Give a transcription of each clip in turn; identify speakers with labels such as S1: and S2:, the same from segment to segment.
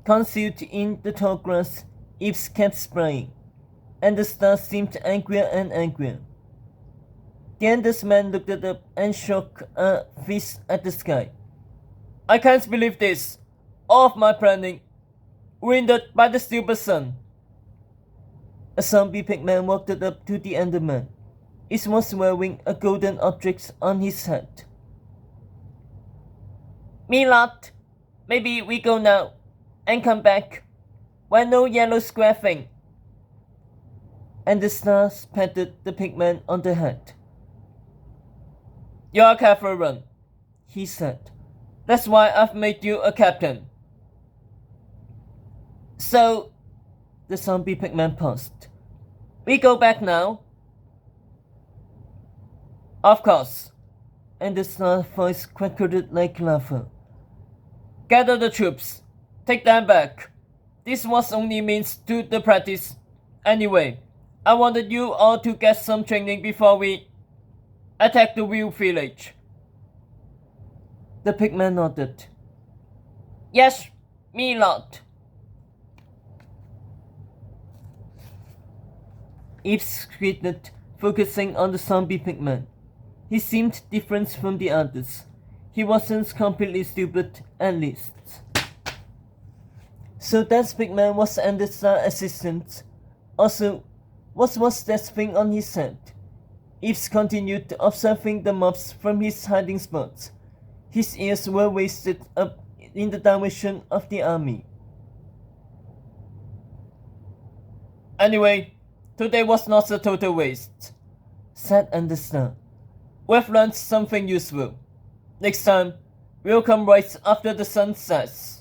S1: Concealed in the tall grass, Eves kept spraying, and the stars seemed angrier and angrier. The Anders man looked up and shook a fist at the sky. I can't believe this. All of my planning ruined by the stupid sun. A zombie pigman walked up to the Enderman. He was wearing a golden object on his head. Me lot, maybe we go now and come back. Why no yellow square thing? And the stars patted the pigman on the head. You're a careful run, he said. That's why I've made you a captain. So, the zombie pigman paused. We go back now? Of course. And the star voice crackled like lava. Gather the troops. Take them back. This was only means to the practice. Anyway, I wanted you all to get some training before we attack the real village. The pigman nodded. Yes, me lot. Eves squinted, focusing on the zombie pigman. He seemed different from the others. He wasn't completely stupid, at least. So that pigman was Anders' assistant. Also, what was that thing on his head? Eves continued observing the mobs from his hiding spot. His ears were raised up in the direction of the army. Anyway, today was not a total waste, said Anders. We've learned something useful. Next time, we'll come right after the sun sets.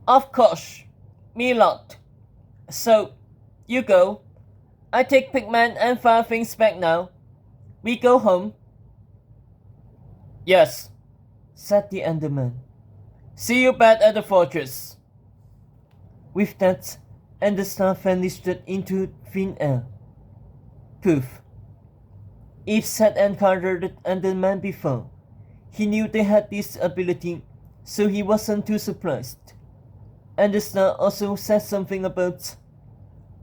S1: Of course, me lot. So, you go. I take Pigman and fire things back now. We go home. Yes, said the Enderman. See you back at the fortress. With that, Ender vanished into thin air. Poof. Eves had encountered Enderman before. He knew they had this ability, so he wasn't too surprised. Ender also said something about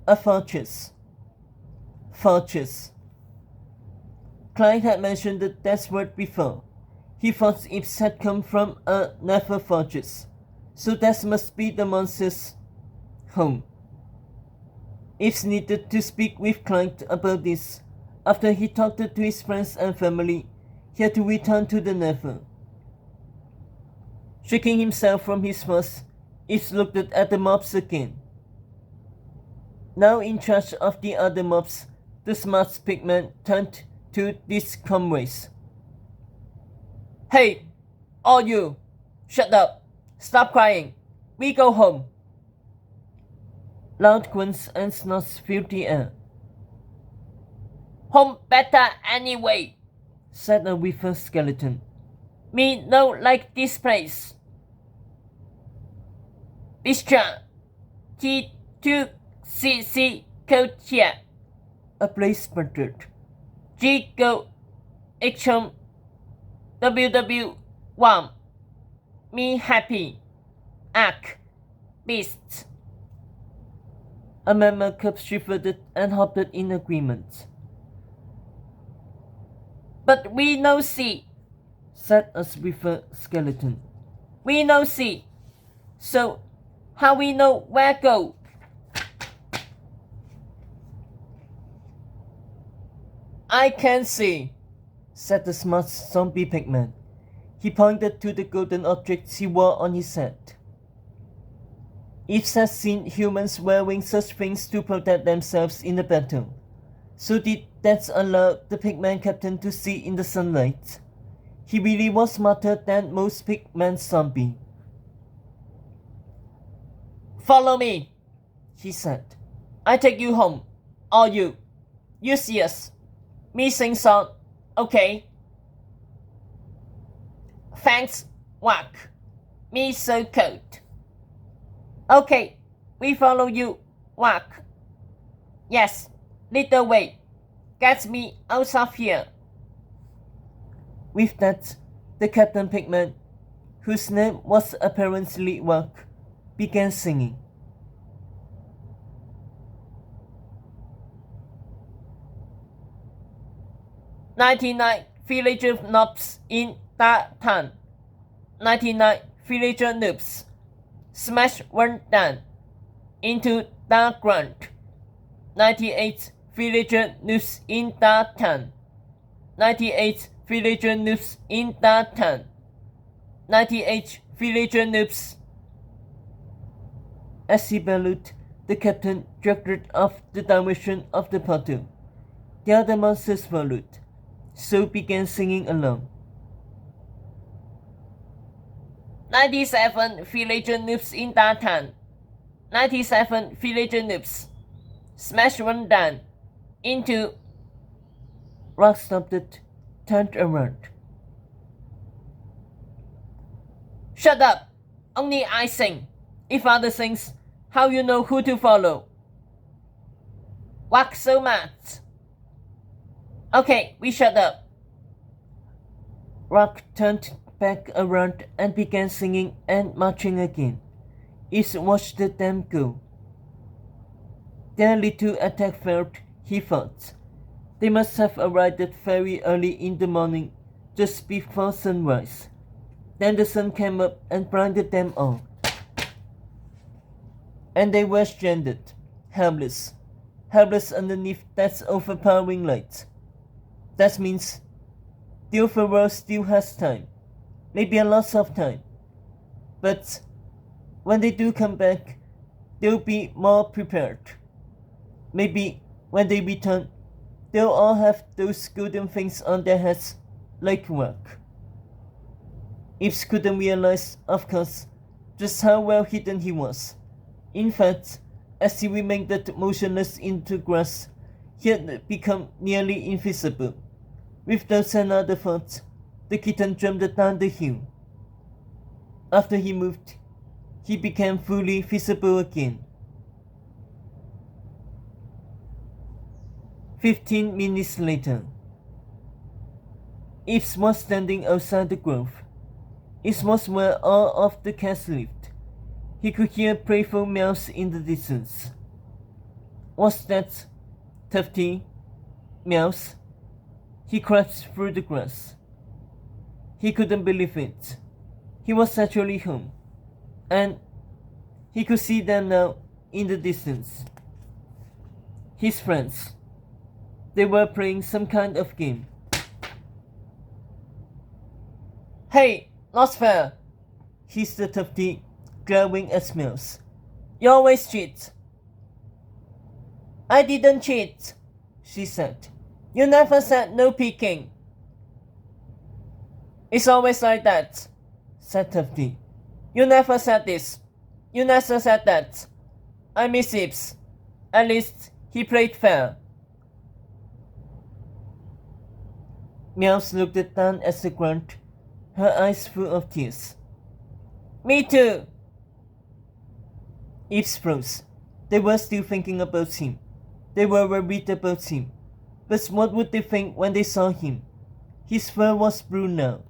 S1: a fortress. Fortress. Clyde had mentioned that word before. He thought Eves had come from a nether fortress, so that must be the monster's home. Eves needed to speak with Clyde about this. After he talked to his friends and family, he had to return to the nether. Shaking himself from his thoughts, Eves looked at the mobs again. Now in charge of the other mobs, the smart pigman turned to these comrades. Hey, all you! Shut up! Stop crying! We go home! Loud grunts and snorts filled the air. Home better anyway, said a withered skeleton. Me no like this place. Bistra, T2CC code here. A place sputtered. G go Xum WW1. Me happy. Ark. Beasts. A mammal cub shivered and hopped in agreement. But we no see, said a withered skeleton. We no see. So, how we know where go? I can see, said the smart zombie pigman. He pointed to the golden objects he wore on his head. Eves has seen humans wearing such things to protect themselves in a battle. So did that allow the pigman captain to see in the sunlight? He really was smarter than most pigman zombie. Follow me, he said. I take you home. All you. You see us. Me sing song. Okay. Thanks, Wack. Me so cold. Okay, we follow you, Wack. Yes, lead the way. Get me out of here. With that, the Captain Pigman whose name was apparently Rock, began singing. "99 villager noobs in that town. 99 villager noobs. Smash one down into the ground. 98 villager noobs in that town. 98 villager noobs in that town. 98 villager noobs." As he bellowed, the captain gestured off the direction of the portal. The other monsters followed, so began singing along. 97 villager noobs in that town. 97 villager noobs. Smash one down into... Rock stopped it, turned around. "Shut up! Only I sing. If other sings, how you know who to follow?" Rock so mad. "Okay, we shut up." Rock turned back around and began singing and marching again. Each watched them go. Their little attack failed, he thought. They must have arrived very early in the morning, just before sunrise. Then the sun came up and blinded them all. And they were stranded, helpless underneath that overpowering light. That means the overworld still has time, maybe a lot of time. But when they do come back, they'll be more prepared. Maybe when they return, they'll all have those golden things on their heads, like Rock. Ives couldn't realize, of course, just how well hidden he was. In fact, as he remained motionless in the grass, he had become nearly invisible. With those and other thoughts, the kitten jumped down the hill. After he moved, he became fully visible again. 15 minutes later, Ives was standing outside the grove. It was where all of the cats lived. He could hear playful meows in the distance. Was that Tufty? Meows? He crept through the grass. He couldn't believe it. He was actually home. And he could see them now in the distance. His friends. They were playing some kind of game. "Hey, not fair," hissed the Tufty, glaring at Smells. "You always cheat." "I didn't cheat," she said. "You never said no peeking." "It's always like that," said Tufty. "You never said this. You never said that. I miss Ives. At least he played fair." Meows looked down at the ground, her eyes full of tears. "Me too." Ives froze. They were still thinking about him. They were worried about him. But what would they think when they saw him? His fur was blue now.